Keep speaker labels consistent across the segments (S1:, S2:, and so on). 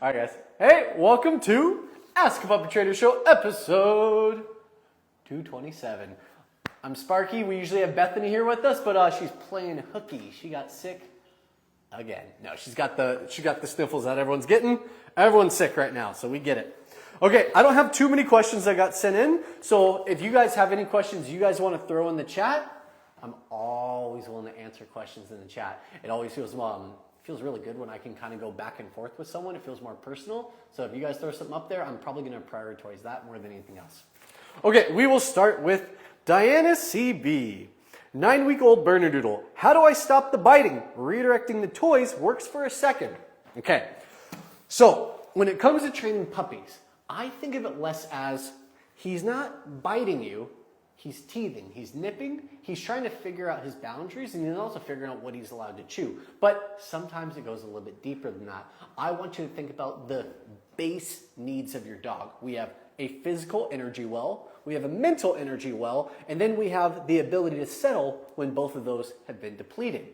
S1: Alright guys, hey, welcome to Ask a Puppy Trainer Show episode 227. I'm Sparky. We usually have Bethany here with us, but she's playing hooky. She got sick again. No, she got the sniffles that everyone's getting. Everyone's sick right now, so we get it. Okay, I don't have too many questions that got sent in, so if you guys have any questions you guys want to throw in the chat, I'm always willing to answer questions in the chat. It always feels really good when I can kind of go back and forth with someone. It feels more personal. So if you guys throw something up there, I'm probably going to prioritize that more than anything else. Okay, we will start with Diana CB. 9-week-old Bernedoodle. How do I stop the biting? Redirecting the toys works for a second. Okay, so when it comes to training puppies, I think of it less as he's not biting you. He's teething, he's nipping, he's trying to figure out his boundaries, and he's also figuring out what he's allowed to chew. But sometimes it goes a little bit deeper than that. I want you to think about the base needs of your dog. We have a physical energy well, we have a mental energy well, and then we have the ability to settle when both of those have been depleted.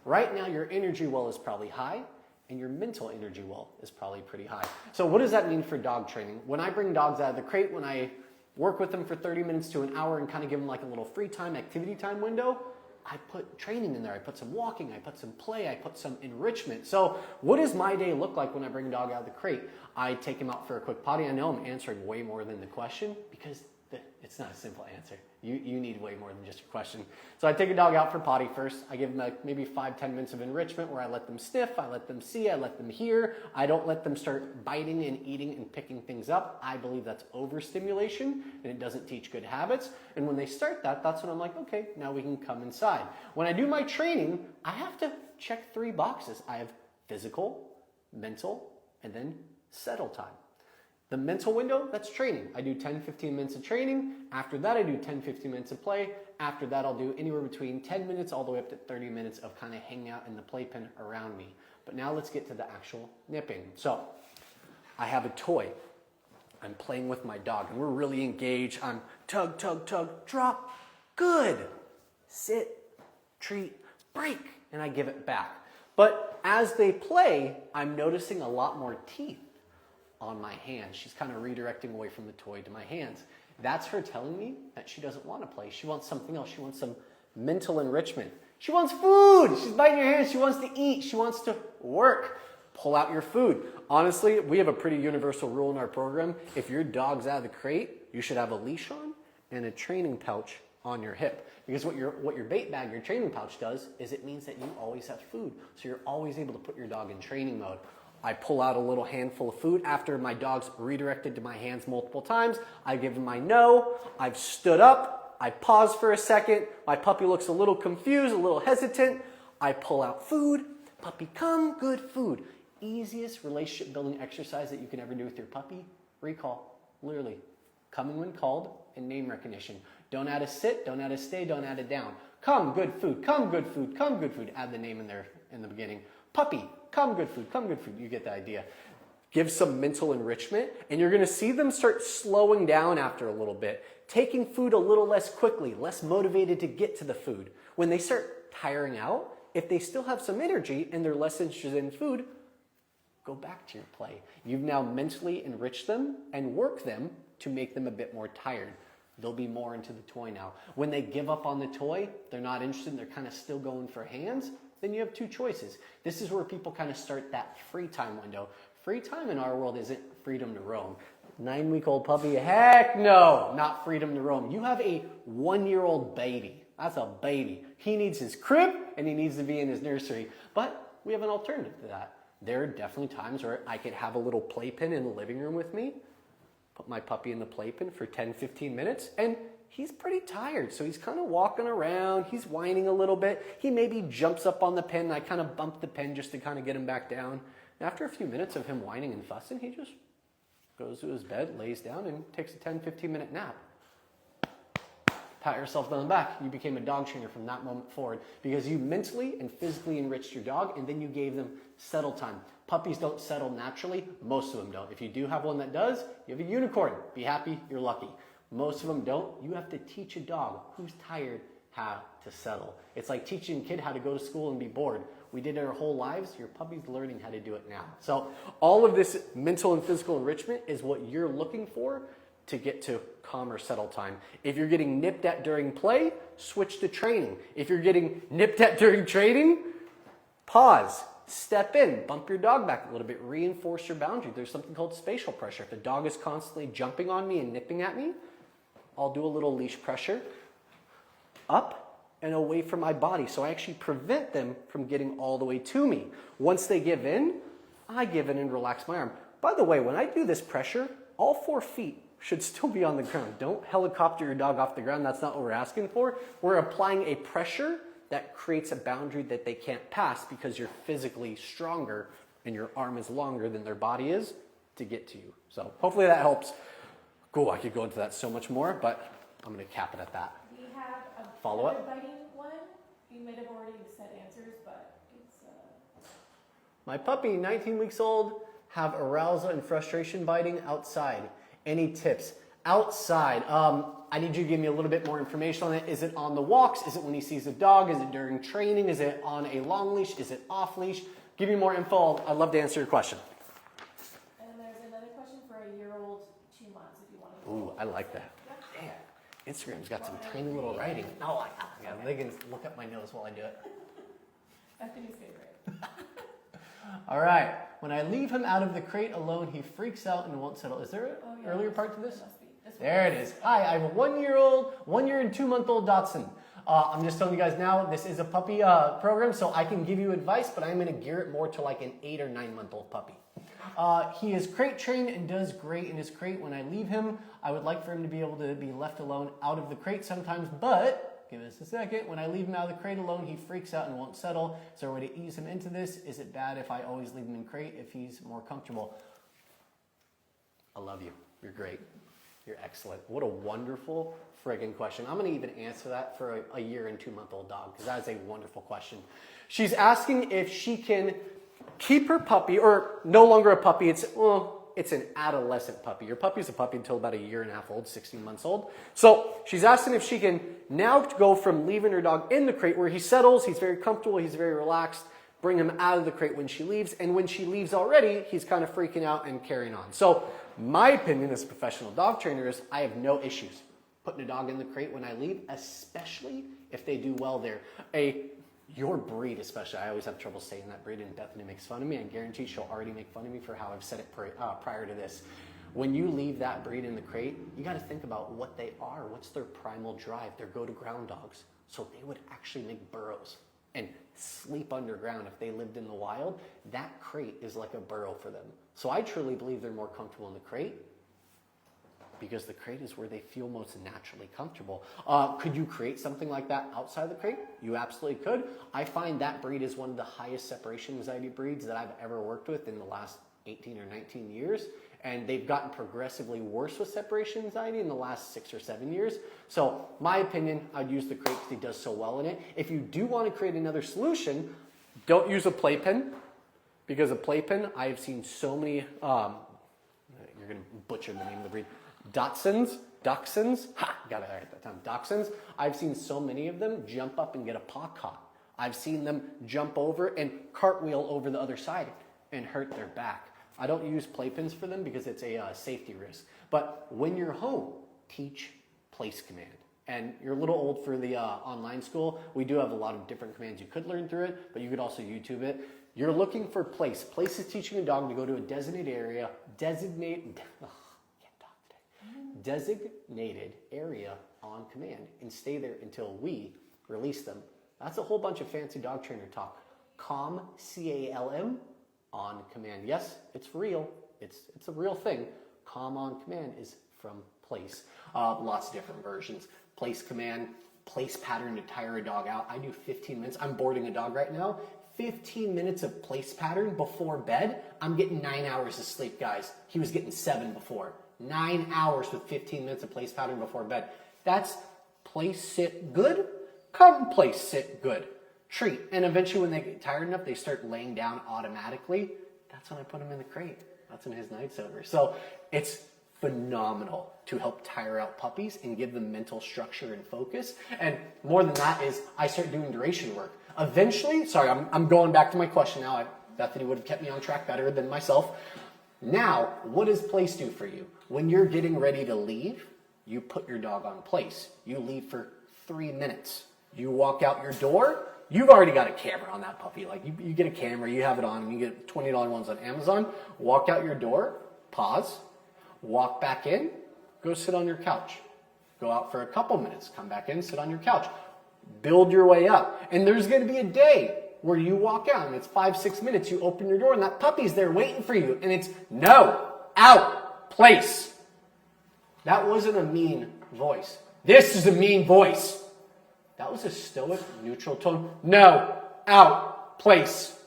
S1: Right now, your energy well is probably high, and your mental energy well is probably pretty high. So what does that mean for dog training? When I bring dogs out of the crate, when I work with them for 30 minutes to an hour and kind of give them like a little free time, activity time window, I put training in there. I put some walking, I put some play, I put some enrichment. So what does my day look like when I bring a dog out of the crate? I take him out for a quick potty. I know I'm answering way more than the question because it's not a simple answer. You need way more than just a question. So I take a dog out for potty first. I give them like maybe 5-10 minutes of enrichment where I let them sniff, I let them see, I let them hear. I don't let them start biting and eating and picking things up. I believe that's overstimulation and it doesn't teach good habits. And when they start that, that's when I'm like, okay, now we can come inside. When I do my training, I have to check 3 boxes. I have physical, mental, and then settle time. The mental window, that's training. I do 10-15 minutes of training. After that, I do 10-15 minutes of play. After that, I'll do anywhere between 10 minutes all the way up to 30 minutes of kind of hanging out in the playpen around me. But now let's get to the actual nipping. So I have a toy. I'm playing with my dog, and we're really engaged. I'm tug, tug, tug, drop, good. Sit, treat, break, and I give it back. But as they play, I'm noticing a lot more teeth on my hands. She's kind of redirecting away from the toy to my hands. That's her telling me that she doesn't want to play. She wants something else. She wants some mental enrichment. She wants food. She's biting your hands. She wants to eat. She wants to work. Pull out your food. Honestly, we have a pretty universal rule in our program. If your dog's out of the crate, you should have a leash on and a training pouch on your hip. Because what your bait bag, your training pouch does is it means that you always have food. So you're always able to put your dog in training mode. I pull out a little handful of food after my dog's redirected to my hands multiple times. I give him my no. I've stood up. I pause for a second. My puppy looks a little confused, a little hesitant. I pull out food. Puppy, come, good food. Easiest relationship building exercise that you can ever do with your puppy. Recall, literally. Coming when called and name recognition. Don't add a sit, don't add a stay, don't add a down. Come, good food, come, good food, come, good food. Add the name in there in the beginning. Puppy, come, good food, come, good food. You get the idea. Give some mental enrichment, and you're going to see them start slowing down after a little bit, taking food a little less quickly, less motivated to get to the food. When they start tiring out, if they still have some energy and they're less interested in food, go back to your play. You've now mentally enriched them and work them to make them a bit more tired. They'll be more into the toy now. When they give up on the toy, they're not interested, and they're kind of still going for hands, then you have 2 choices. This is where people kind of start that free time window. Free time in our world isn't freedom to roam. 9-week-old puppy, heck no, not freedom to roam. You have a 1-year-old baby. That's a baby. He needs his crib and he needs to be in his nursery. But we have an alternative to that. There are definitely times where I could have a little playpen in the living room with me, put my puppy in the playpen for 10-15 minutes, and he's pretty tired, so he's kind of walking around, he's whining a little bit, he maybe jumps up on the pen, and I kind of bump the pen just to kind of get him back down. And after a few minutes of him whining and fussing, he just goes to his bed, lays down, and takes a 10-15 minute nap. Pat yourself on the back. You became a dog trainer from that moment forward because you mentally and physically enriched your dog, and then you gave them settle time. Puppies don't settle naturally. Most of them don't. If you do have one that does, you have a unicorn. Be happy, you're lucky. Most of them don't. You have to teach a dog who's tired how to settle. It's like teaching a kid how to go to school and be bored. We did it our whole lives. Your puppy's learning how to do it now. So all of this mental and physical enrichment is what you're looking for to get to calmer settle time. If you're getting nipped at during play, switch to training. If you're getting nipped at during training, pause, step in, bump your dog back a little bit, reinforce your boundary. There's something called spatial pressure. If the dog is constantly jumping on me and nipping at me, I'll do a little leash pressure up and away from my body. So I actually prevent them from getting all the way to me. Once they give in, I give in and relax my arm. By the way, when I do this pressure, all 4 feet should still be on the ground. Don't helicopter your dog off the ground. That's not what we're asking for. We're applying a pressure that creates a boundary that they can't pass because you're physically stronger and your arm is longer than their body is to get to you. So hopefully that helps. Cool, I could go into that so much more, but I'm gonna cap it at that.
S2: We have a
S1: follow-up
S2: biting one. You might have already said answers, but it's
S1: My puppy, 19 weeks old, have arousal and frustration biting outside. Any tips? Outside, I need you to give me a little bit more information on it. Is it on the walks? Is it when he sees a dog? Is it during training? Is it on a long leash? Is it off leash? Give me more info. I'd love to answer your question.
S2: And then there's another question for a year-old, 2 months, if you want to.
S1: Ooh, I like that. Damn, Instagram's got some tiny little writing. Oh, yeah, they can look up my nose while I do it.
S2: Bethany's favorite.
S1: All right. When I leave him out of the crate alone, he freaks out and won't settle. Is there an earlier part to this? There it is. Hi, I have a 1 year and 2 month old Dachshund. I'm just telling you guys now, this is a puppy program, so I can give you advice, but I'm going to gear it more to like an 8 or 9 month old puppy. He is crate trained and does great in his crate. When I leave him, I would like for him to be able to be left alone out of the crate sometimes, but give us a second. When I leave him out of the crate alone, he freaks out and won't settle. Is there a way to ease him into this? Is it bad if I always leave him in crate if he's more comfortable? I love you. You're great. You're excellent. What a wonderful friggin' question. I'm going to even answer that for a 1 year and 2 month old dog because that is a wonderful question. She's asking if she can keep her puppy, or no longer a puppy, it's an adolescent puppy. Your puppy's a puppy until about 1.5 years old, 16 months old. So she's asking if she can now go from leaving her dog in the crate where he settles, he's very comfortable, he's very relaxed, bring him out of the crate when she leaves, and when she leaves already, he's kind of freaking out and carrying on. So my opinion as a professional dog trainer is I have no issues putting a dog in the crate when I leave, especially if they do well there. Your breed especially, I always have trouble saying that breed, and Bethany makes fun of me. I guarantee she'll already make fun of me for how I've said it prior to this. When you leave that breed in the crate, you got to think about what they are. What's their primal drive? They're go-to-ground dogs. So they would actually make burrows and sleep underground if they lived in the wild. That crate is like a burrow for them. So I truly believe they're more comfortable in the crate because the crate is where they feel most naturally comfortable. Could you create something like that outside the crate? You absolutely could. I find that breed is one of the highest separation anxiety breeds that I've ever worked with in the last 18 or 19 years. And they've gotten progressively worse with separation anxiety in the last 6 or 7 years. So my opinion, I'd use the crate because he does so well in it. If you do want to create another solution, don't use a playpen, because a playpen, I have seen so many, you're going to butcher the name of the breed, Dachshunds, got it right that time, Dachshunds. I've seen so many of them jump up and get a paw caught. I've seen them jump over and cartwheel over the other side and hurt their back. I don't use playpens for them because it's a safety risk. But when you're home, teach place command. And you're a little old for the online school. We do have a lot of different commands you could learn through it, but you could also YouTube it. You're looking for place. Place is teaching a dog to go to a designated area, designated area on command and stay there until we release them. That's a whole bunch of fancy dog trainer talk. Calm, C-A-L-M, on command. Yes, it's real. It's a real thing. Calm on command is from place. Lots of different versions. Place command, place pattern to tire a dog out. I do 15 minutes. I'm boarding a dog right now. 15 minutes of place pattern before bed. I'm getting 9 hours of sleep, guys. He was getting 7 before. 9 hours with 15 minutes of place pattern before bed. That's place, sit, good. Come, place, sit, good. Treat. And eventually when they get tired enough, they start laying down automatically. That's when I put him in the crate. That's when his night's over. So it's phenomenal to help tire out puppies and give them mental structure and focus. And more than that is I start doing duration work. Eventually, sorry, I'm going back to my question now. Bethany would have kept me on track better than myself. Now, what does place do for you? When you're getting ready to leave, you put your dog on place. You leave for 3 minutes. You walk out your door, you've already got a camera on that puppy. Like you get a camera, you have it on, and you get $20 ones on Amazon. Walk out your door, pause, walk back in, go sit on your couch. Go out for a couple minutes, come back in, sit on your couch. Build your way up. And there's going to be a day where you walk out and it's 5-6 minutes, you open your door and that puppy's there waiting for you. And it's no, out, place. That wasn't a mean voice. This is a mean voice. That was a stoic, neutral tone. No, out, place.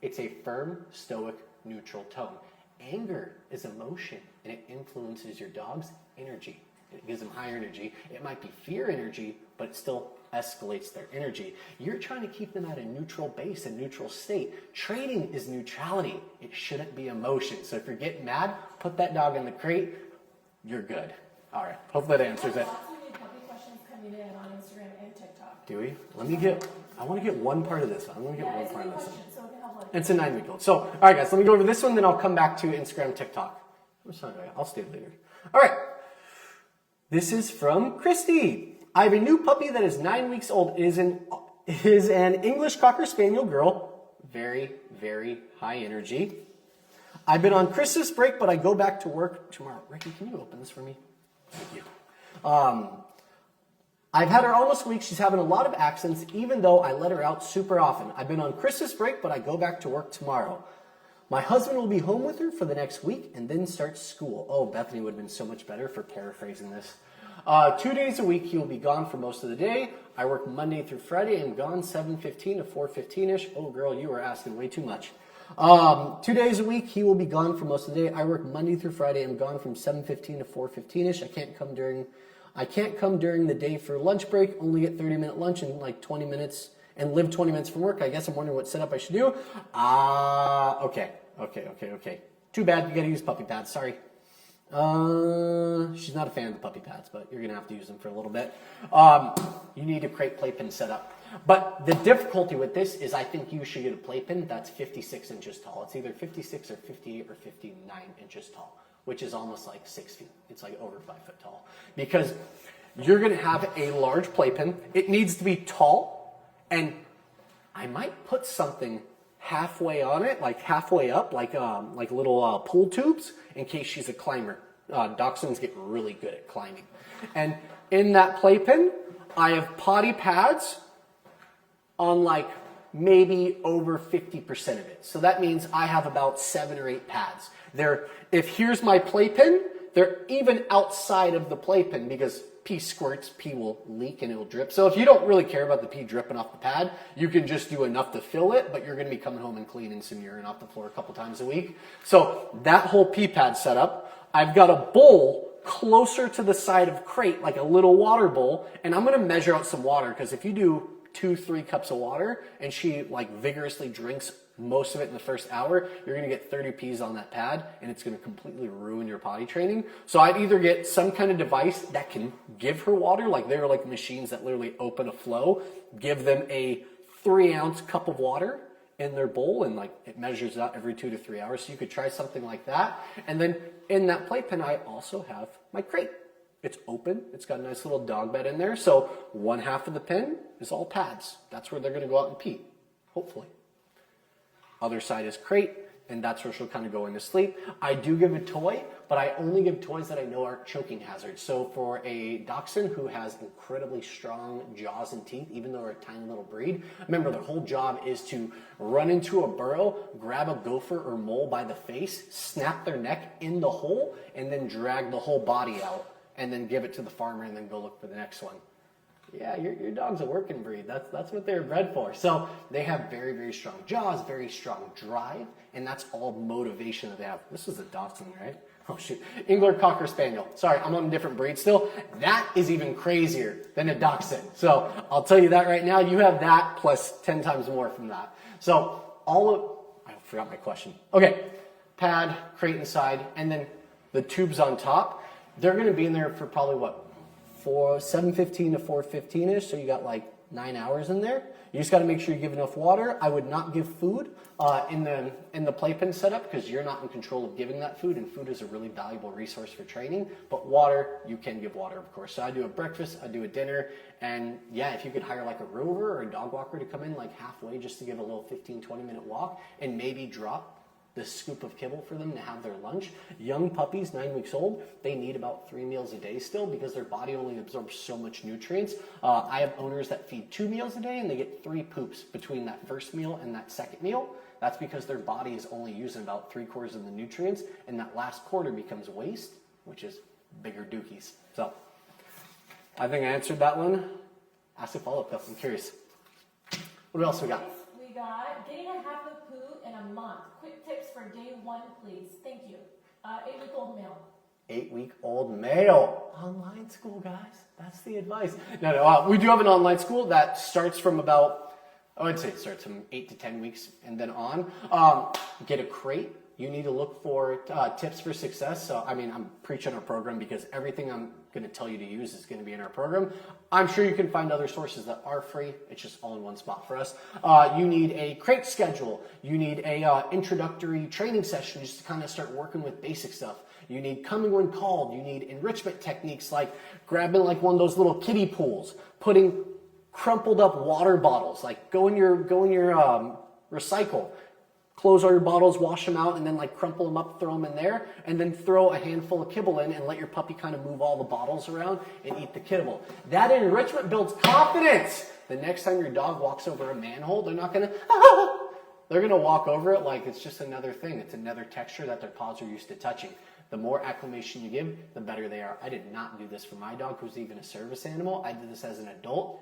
S1: It's a firm, stoic, neutral tone. Anger is emotion, and it influences your dog's energy. It gives them higher energy. It might be fear energy, but it still escalates their energy. You're trying to keep them at a neutral base, a neutral state. Training is neutrality. It shouldn't be emotion. So if you're getting mad, put that dog in the crate. You're good. All right. Hope that answers it.
S2: Lots of new puppy questions coming in on Instagram and TikTok.
S1: Do we? I want to get one part of this one. I want to get one part of this one.
S2: So it can help like
S1: It's a 9-week-old. So, all right, guys, let me go over this one, then I'll come back to Instagram, TikTok. I'll stay later. All right. This is from Christy. I have a new puppy that is 9 weeks old. It is an English Cocker Spaniel girl. Very, very high energy. I've been on Christmas break, but I go back to work tomorrow. Ricky, can you open this for me? Thank you. I've had her almost a week. She's having a lot of accents, even though I let her out super often. I've been on Christmas break, but I go back to work tomorrow. My husband will be home with her for the next week and then start school. Oh, Bethany would have been so much better for paraphrasing this. 2 days a week, he will be gone for most of the day. I work Monday through Friday. I'm gone 7:15 to 4:15-ish. Oh, girl, you are asking way too much. 2 days a week, he will be gone for most of the day. I work Monday through Friday. I'm gone from 7:15 to 4:15-ish. I can't come during the day for lunch break. Only get 30-minute lunch and like 20 minutes and live 20 minutes from work. I guess I'm wondering what setup I should do. Okay. Too bad, you gotta use puppy pads, sorry. She's not a fan of the puppy pads, but you're gonna have to use them for a little bit. You need a crate playpen set up. But the difficulty with this is I think you should get a playpen that's 56 inches tall. It's either 56 or 58 or 59 inches tall, which is almost like 6 feet. It's like over 5 foot tall. Because you're gonna have a large playpen. It needs to be tall, and I might put something halfway on it, like halfway up, like little pool tubes, in case she's a climber. Dachshunds get really good at climbing. And in that playpen, I have potty pads on like maybe over 50% of it. So that means I have about 7 or 8 pads. If here's my playpen, they're even outside of the playpen because pee squirts, pee will leak and it will drip. So if you don't really care about the pee dripping off the pad, you can just do enough to fill it, but you're gonna be coming home and cleaning some urine off the floor a couple times a week. So that whole pee pad setup, I've got a bowl closer to the side of crate, like a little water bowl, and I'm gonna measure out some water because if you do 2-3 cups of water and she like vigorously drinks most of it in the first hour, you're gonna get 30 P's on that pad and it's gonna completely ruin your potty training. So I'd either get some kind of device that can give her water, like they're like machines that literally open a flow, give them a 3-ounce cup of water in their bowl and like it measures out every 2 to 3 hours. So you could try something like that. And then in that playpen, I also have my crate. It's open. It's got a nice little dog bed in there. So one half of the pen is all pads. That's where they're going to go out and pee, hopefully. Other side is crate, and that's where she'll kind of go into sleep. I do give a toy, but I only give toys that I know aren't choking hazards. So for a Dachshund who has incredibly strong jaws and teeth, even though they're a tiny little breed, remember their whole job is to run into a burrow, grab a gopher or mole by the face, snap their neck in the hole, and then drag the whole body out, and then give it to the farmer and then go look for the next one. Yeah, your dog's a working breed. That's what they're bred for. So they have very, very strong jaws, very strong drive, and that's all motivation that they have. This is a Dachshund, right? Oh, shoot. English Cocker Spaniel. Sorry, I'm on a different breed still. That is even crazier than a Dachshund. So I'll tell you that right now. You have that plus 10 times more from that. So I forgot my question. Okay, pad, crate inside, and then the tubes on top, they're going to be in there for probably what, 7:15 to 4:15ish. So you got like 9 hours in there. You just got to make sure you give enough water. I would not give food in the playpen setup because you're not in control of giving that food, and food is a really valuable resource for training. But water, you can give water, of course. So I do a breakfast, I do a dinner, and yeah, if you could hire like a rover or a dog walker to come in like halfway just to give a little 15-20 minute walk and maybe drop this scoop of kibble for them to have their lunch. Young puppies, 9 weeks old, they need about 3 meals a day still because their body only absorbs so much nutrients. I have owners that feed 2 meals a day and they get 3 poops between that first meal and that second meal. That's because their body is only using about 3/4 of the nutrients, and that last quarter becomes waste, which is bigger dookies. So I think I answered that one. Ask a follow-up though, I'm curious. What else we got?
S2: We got getting a half a poo in a month. Quick tips for day 1, please. Thank you. 8-week-old male.
S1: 8-week-old male. Online school, guys. That's the advice. No, we do have an online school that starts from about, I would say it starts from 8 to 10 weeks and then on. Get a crate. You need to look for tips for success. So, I mean, I'm preaching our program because everything I'm going to tell you to use is going to be in our program. I'm sure you can find other sources that are free. It's just all in one spot for us. You need a crate schedule. You need a introductory training session just to kind of start working with basic stuff. You need coming when called. You need enrichment techniques like grabbing like one of those little kiddie pools, putting crumpled up water bottles, like go in your recycle. Close all your bottles, wash them out, and then like crumple them up, throw them in there, and then throw a handful of kibble in and let your puppy kind of move all the bottles around and eat the kibble. That enrichment builds confidence. The next time your dog walks over a manhole, they're not gonna, they're gonna walk over it like it's just another thing. It's another texture that their paws are used to touching. The more acclimation you give, the better they are. I did not do this for my dog, who's even a service animal. I did this as an adult.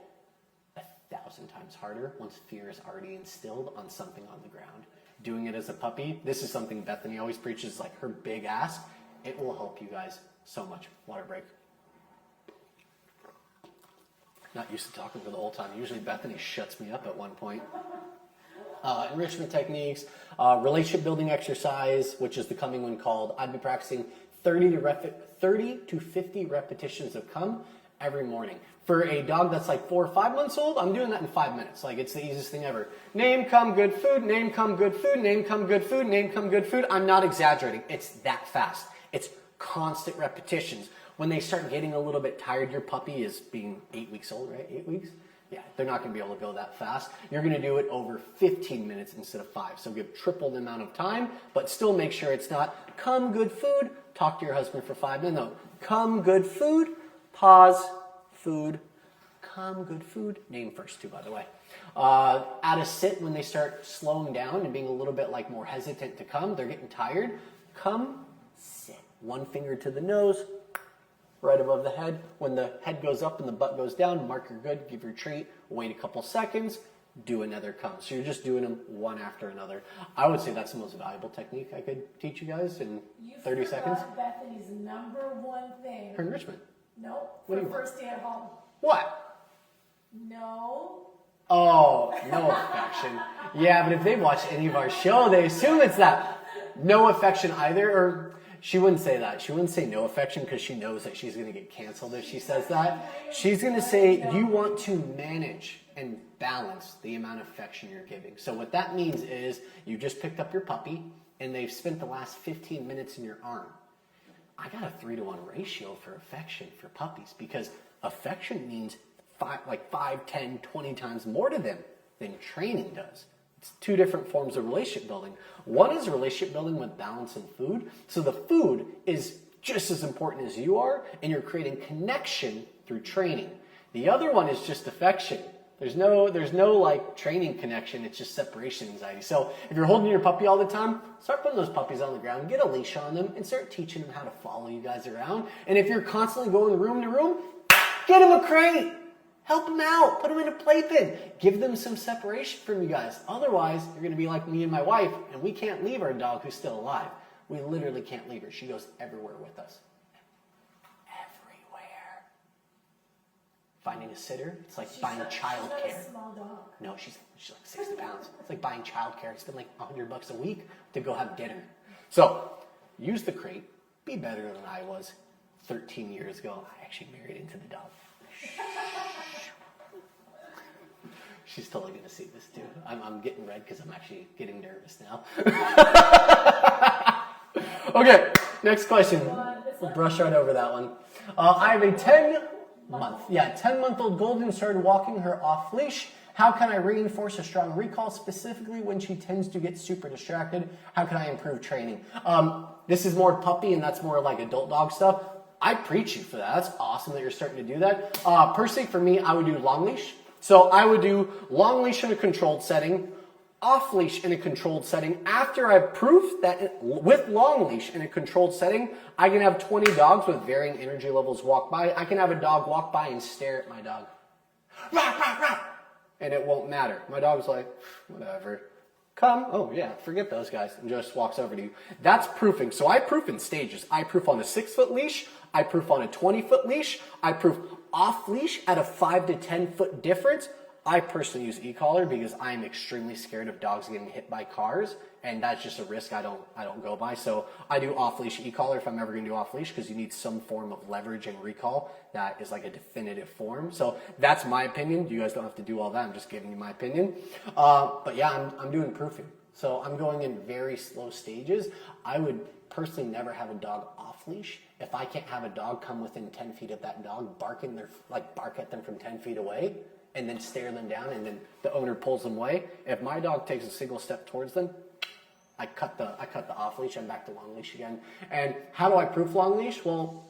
S1: 1,000 times harder once fear is already instilled on something on the ground. Doing it as a puppy, this is something Bethany always preaches, like her big ask. It will help you guys so much. Water break. Not used to talking for the whole time. Usually Bethany shuts me up at one point. Enrichment techniques, relationship building exercise, which is the coming when called. I'd be practicing 30 to 50 repetitions of come every morning. For a dog that's like 4 or 5 months old, I'm doing that in 5 minutes. Like, it's the easiest thing ever. Name, come, good food. Name, come, good food. Name, come, good food. Name, come, good food. I'm not exaggerating. It's that fast. It's constant repetitions. When they start getting a little bit tired, your puppy is being 8 weeks old, right? 8 weeks? Yeah, they're not going to be able to go that fast. You're going to do it over 15 minutes instead of 5. So give triple the amount of time, but still make sure it's not come, good food, talk to your husband for 5 minutes. No, come, good food, pause, food, come, good food. Name first too, by the way. At a sit, when they start slowing down and being a little bit like more hesitant to come, they're getting tired. Come, sit. One finger to the nose, right above the head. When the head goes up and the butt goes down, mark you're good, give your treat, wait a couple seconds, do another come. So you're just doing them one after another. I would say that's the most valuable technique I could teach you guys in 30 seconds.
S2: Bethany's #1 thing.
S1: Her enrichment.
S2: Nope.
S1: What
S2: For
S1: do you
S2: first day at home.
S1: What?
S2: No.
S1: Oh, no affection. Yeah, but if they watch any of our show, they assume it's that. No affection either, or she wouldn't say that. She wouldn't say no affection because she knows that she's going to get canceled if she says that. She's going to say you want to manage and balance the amount of affection you're giving. So what that means is you just picked up your puppy and they've spent the last 15 minutes in your arm. I got a 3-to-1 ratio for affection for puppies because affection means 5, 10, 20 times more to them than training does. It's 2 different forms of relationship building. One is relationship building with balance and food. So the food is just as important as you are, and you're creating connection through training. The other one is just affection. There's no like training connection. It's just separation anxiety. So if you're holding your puppy all the time, start putting those puppies on the ground, get a leash on them, and start teaching them how to follow you guys around. And if you're constantly going room to room, get them a crate. Help them out. Put them in a playpen. Give them some separation from you guys. Otherwise, you're going to be like me and my wife, and we can't leave our dog who's still alive. We literally can't leave her. She goes everywhere with us. Everywhere. Finding a sitter, it's like buying childcare.
S2: She's not a small dog.
S1: No, she's like 60 pounds. It's like buying childcare. It's been like $100 a week to go have dinner. So use the crate. be better than I was 13 years ago. I actually married into the dog. She's totally going to see this too. I'm getting red because I'm actually getting nervous now. Okay, next question. We'll brush right over that one. I have a 10-month-old golden started walking her off leash. How can I reinforce a strong recall, specifically when she tends to get super distracted? How can I improve training? This is more puppy and that's more like adult dog stuff. I preach you for that. That's awesome that you're starting to do that. Personally, for me, I would do long leash. So I would do long leash in a controlled setting, off leash in a controlled setting. After I've proved that with long leash in a controlled setting, I can have 20 dogs with varying energy levels walk by. I can have a dog walk by and stare at my dog. Rah, rah, rah. And it won't matter. My dog's like, whatever. Come. Oh, yeah, forget those guys. And just walks over to you. That's proofing. So I proof in stages. I proof on a 6-foot leash. I proof on a 20-foot leash. I proof off leash at a 5 to 10-foot difference. I personally use e-collar because I'm extremely scared of dogs getting hit by cars, and that's just a risk I don't go by. So I do off-leash e-collar if I'm ever going to do off-leash, because you need some form of leverage and recall that is like a definitive form. So that's my opinion. You guys don't have to do all that. I'm just giving you my opinion. But yeah, I'm doing proofing. So I'm going in very slow stages. I would personally never have a dog off-leash if I can't have a dog come within 10 feet of that dog, bark at them from 10 feet away, and then stare them down, and then the owner pulls them away. If my dog takes a single step towards them, I cut the off leash. I'm back to long leash again. And how do I proof long leash? Well,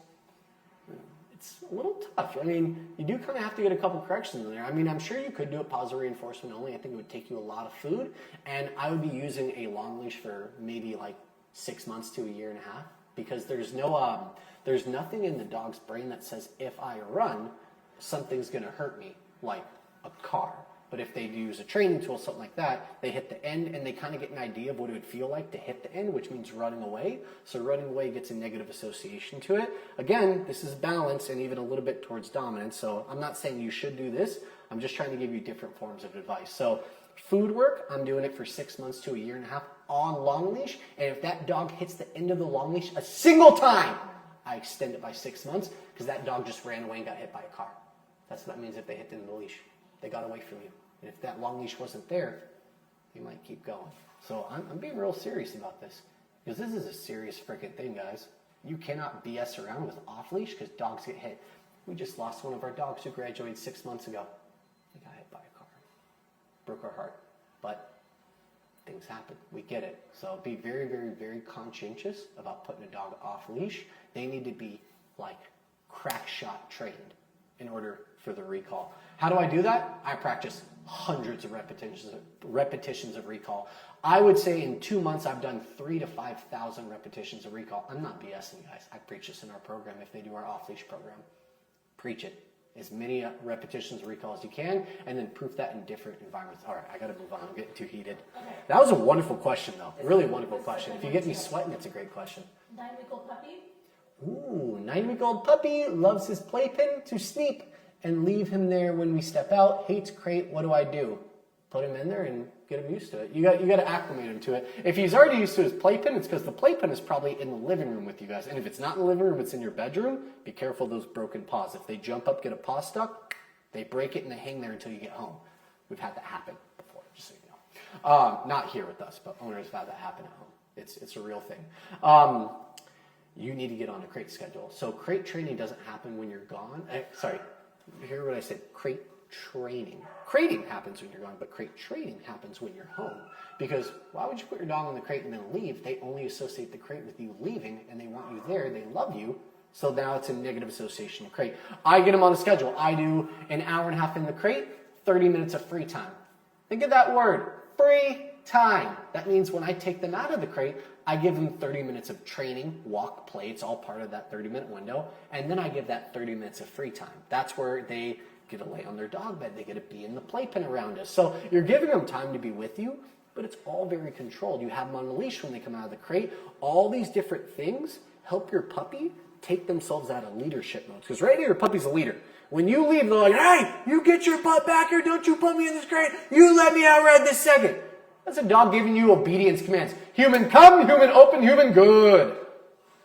S1: it's a little tough. I mean, you do kind of have to get a couple corrections in there. I mean, I'm sure you could do it positive reinforcement only. I think it would take you a lot of food, and I would be using a long leash for maybe like 6 months to a year and a half, because there's nothing in the dog's brain that says if I run, something's going to hurt me, like a car. But if they use a training tool, something like that, they hit the end and they kind of get an idea of what it would feel like to hit the end, which means running away. So running away gets a negative association to it. Again, this is balance and even a little bit towards dominance. So I'm not saying you should do this. I'm just trying to give you different forms of advice. So food work, I'm doing it for 6 months to a year and a half on long leash. And if that dog hits the end of the long leash a single time, I extend it by 6 months, because that dog just ran away and got hit by a car. That's what that means if they hit the end of the leash. They got away from you. And if that long leash wasn't there, you might keep going. So I'm being real serious about this, because this is a serious freaking thing, guys. You cannot BS around with off leash, because dogs get hit. We just lost one of our dogs who graduated 6 months ago. He got hit by a car. Broke our heart. But things happen. We get it. So be very, very, very conscientious about putting a dog off leash. They need to be like crack shot trained in order for the recall. How do I do that? I practice hundreds of repetitions of recall. I would say in 2 months, I've done 3,000 to 5,000 repetitions of recall. I'm not BSing, guys. I preach this in our program if they do our off-leash program. Preach it. As many repetitions of recall as you can, and then proof that in different environments. All right, I got to move on. I'm getting too heated. Okay. That was a wonderful question, though. Really wonderful question. If you get me sweating, it's a great question.
S2: 9-week-old puppy?
S1: Ooh, 9-week-old puppy loves his playpen to sleep and leave him there when we step out. Hates crate. What do I do? Put him in there and get him used to it. You got to acclimate him to it. If he's already used to his playpen, it's because the playpen is probably in the living room with you guys. And if it's not in the living room, it's in your bedroom. Be careful of those broken paws. If they jump up, get a paw stuck, they break it and they hang there until you get home. We've had that happen before, just so you know. Not here with us, but owners have had that happen at home. It's a real thing. You need to get on a crate schedule. So crate training doesn't happen when you're gone. Hear what I said. Crate training. Crating happens when you're gone, but crate training happens when you're home. Because why would you put your dog in the crate and then leave? They only associate the crate with you leaving, and they want you there. They love you. So now it's a negative association of crate. I get them on a schedule. I do an hour and a half in the crate, 30 minutes of free time. Think of that word, free time. That means when I take them out of the crate, I give them 30 minutes of training, walk, play. It's all part of that 30-minute window. And then I give that 30 minutes of free time. That's where they get to lay on their dog bed. They get to be in the playpen around us. So you're giving them time to be with you, but it's all very controlled. You have them on a leash when they come out of the crate. All these different things help your puppy take themselves out of leadership mode. Because right here, your puppy's a leader. When you leave, they're like, hey, you get your butt back here. Don't you put me in this crate. You let me out right this second. That's a dog giving you obedience commands. Human come, human open, human good.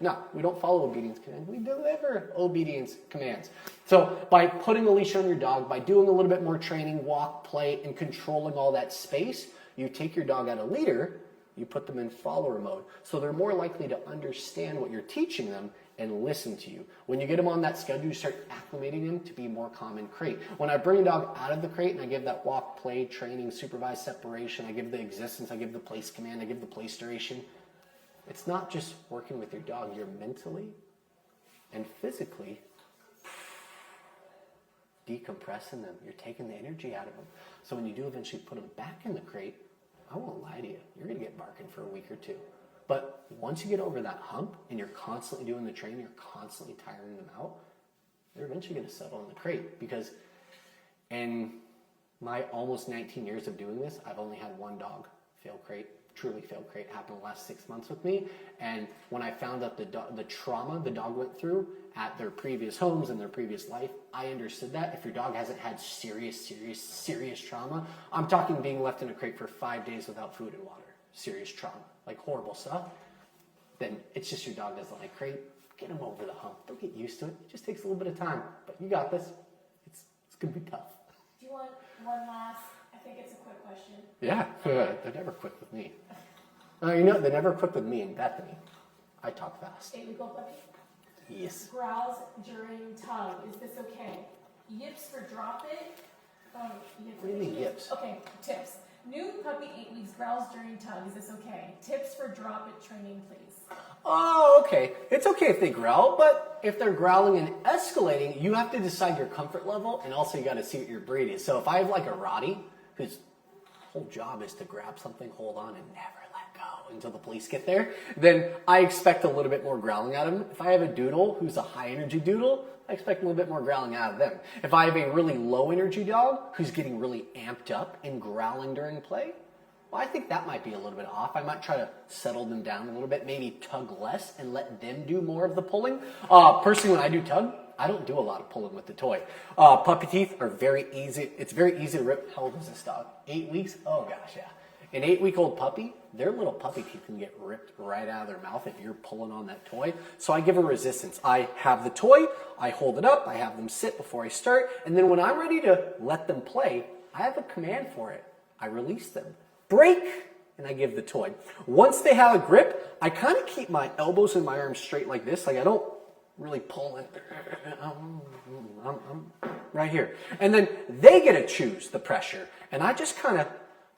S1: No, we don't follow obedience commands. We deliver obedience commands. So by putting a leash on your dog, by doing a little bit more training, walk, play, and controlling all that space, you take your dog out of leader, you put them in follower mode. So they're more likely to understand what you're teaching them and listen to you. When you get them on that schedule, you start acclimating them to be more calm in crate. When I bring a dog out of the crate and I give that walk, play, training, supervised separation, I give the existence, I give the place command, I give the place duration, it's not just working with your dog. You're mentally and physically decompressing them. You're taking the energy out of them. So when you do eventually put them back in the crate, I won't lie to you, you're going to get barking for a week or two. But once you get over that hump and you're constantly doing the training, you're constantly tiring them out, they're eventually going to settle in the crate. Because in my almost 19 years of doing this, I've only had one dog fail crate, truly fail crate, happen the last 6 months with me. And when I found out the trauma the dog went through at their previous homes and their previous life, I understood that. If your dog hasn't had serious trauma, I'm talking being left in a crate for 5 days without food and water, serious trauma, like horrible stuff, then it's just your dog doesn't like crate. Get them over the hump. They'll get used to it. It just takes a little bit of time, but you got this. It's going to be tough.
S2: Do you want one last? I think it's a quick question.
S1: Yeah, they're never quick with me. You know, they're never quick with me and Bethany. I talk fast.
S2: 8-week-old puppy?
S1: Yes.
S2: Growls during tug. Is this okay? Yips for drop it? What
S1: do you mean yips?
S2: Okay, tips. New puppy 8 weeks growls during tug. Is this okay? Tips for drop it training, please.
S1: Oh, okay. It's okay if they growl, but if they're growling and escalating, you have to decide your comfort level, and also you got to see what your breed is. So if I have like a Rottie, whose whole job is to grab something, hold on, and never let go until the police get there, then I expect a little bit more growling out of them. If I have a doodle who's a high energy doodle, I expect a little bit more growling out of them. If I have a really low energy dog who's getting really amped up and growling during play, well, I think that might be a little bit off. I might try to settle them down a little bit, maybe tug less and let them do more of the pulling. Personally, when I do tug, I don't do a lot of pulling with the toy. Puppy teeth are very easy. It's very easy to rip. How old is this dog? 8 weeks? Oh gosh, yeah. An 8-week-old puppy, their little puppy teeth can get ripped right out of their mouth if you're pulling on that toy. So I give a resistance. I have the toy, I hold it up, I have them sit before I start, and then when I'm ready to let them play, I have a command for it. I release them. Break, and I give the toy. Once they have a grip, I kind of keep my elbows and my arms straight like this. Like I don't really pull it. I'm right here. And then they get to choose the pressure. And I just kind of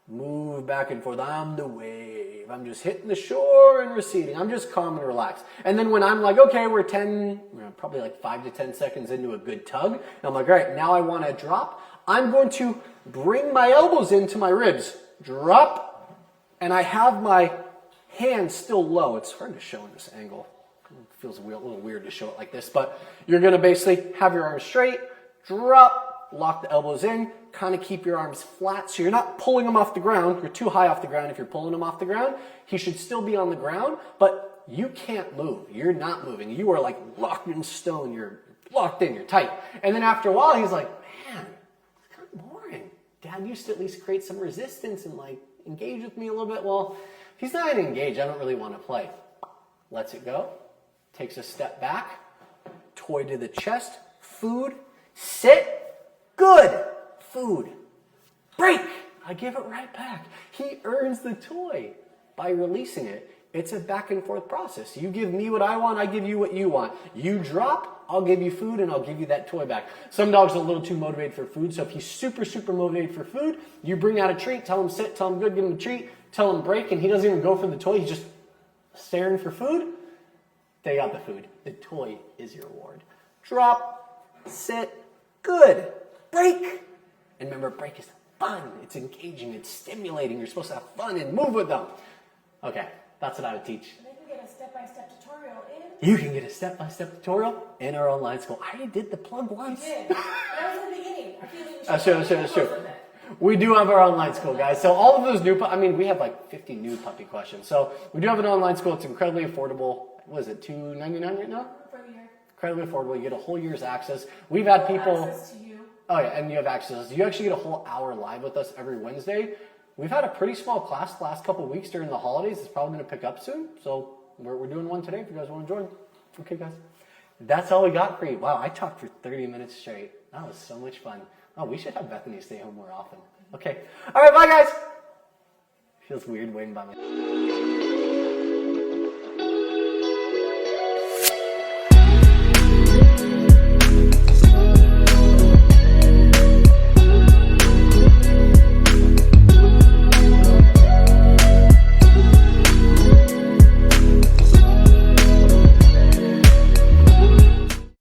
S1: move back and forth. I'm the wave. I'm just hitting the shore and receding. I'm just calm and relaxed. And then when I'm like, okay, we're probably like 5 to 10 seconds into a good tug. And I'm like, all right, now I want to drop. I'm going to bring my elbows into my ribs. Drop. And I have my hands still low. It's hard to show in this angle. It feels a little weird to show it like this. But you're going to basically have your arms straight. Drop. Lock the elbows in. Kind of keep your arms flat so you're not pulling them off the ground. You're too high off the ground if you're pulling him off the ground. He should still be on the ground, but you can't move. You're not moving. You are like locked in stone. You're locked in. You're tight. And then after a while, he's like, man, it's kind of boring. Dad used to at least create some resistance and like engage with me a little bit. Well, if he's not going to engage, I don't really want to play. Lets it go. Takes a step back. Toy to the chest. Food. Sit. Good. Food. Break. I give it right back. He earns the toy by releasing it. It's a back and forth process. You give me what I want, I give you what you want. You drop, I'll give you food, and I'll give you that toy back. Some dogs are a little too motivated for food, so if he's super motivated for food, you bring out a treat, tell him sit, tell him good, give him a treat, tell him break, and he doesn't even go for the toy, he's just staring for food. They got the food. The toy is your reward. Drop, sit, good, break. And remember, break is fun. It's engaging. It's stimulating. You're supposed to have fun and move with them. Okay, that's what I would teach.
S2: They can get a step-by-step tutorial in.
S1: You can get a step-by-step tutorial in our online school. I already did the plug once.
S2: You did. That was in the beginning. I feel like you
S1: That's true. We do have our online school, guys. So all of those we have like 50 new puppy questions. So we do have an online school. It's incredibly affordable. What is it, $2.99 right now?
S2: For a year.
S1: Incredibly affordable. You get a whole year's access. We've had people...
S2: Access to you.
S1: Oh yeah, and you have access. You actually get a whole hour live with us every Wednesday. We've had a pretty small class the last couple of weeks during the holidays. It's probably going to pick up soon. So we're doing one today if you guys want to join. Okay, guys. That's all we got for you. Wow, I talked for 30 minutes straight. That was so much fun. Oh, we should have Bethany stay home more often. Okay. All right, bye, guys. Feels weird waiting by myself.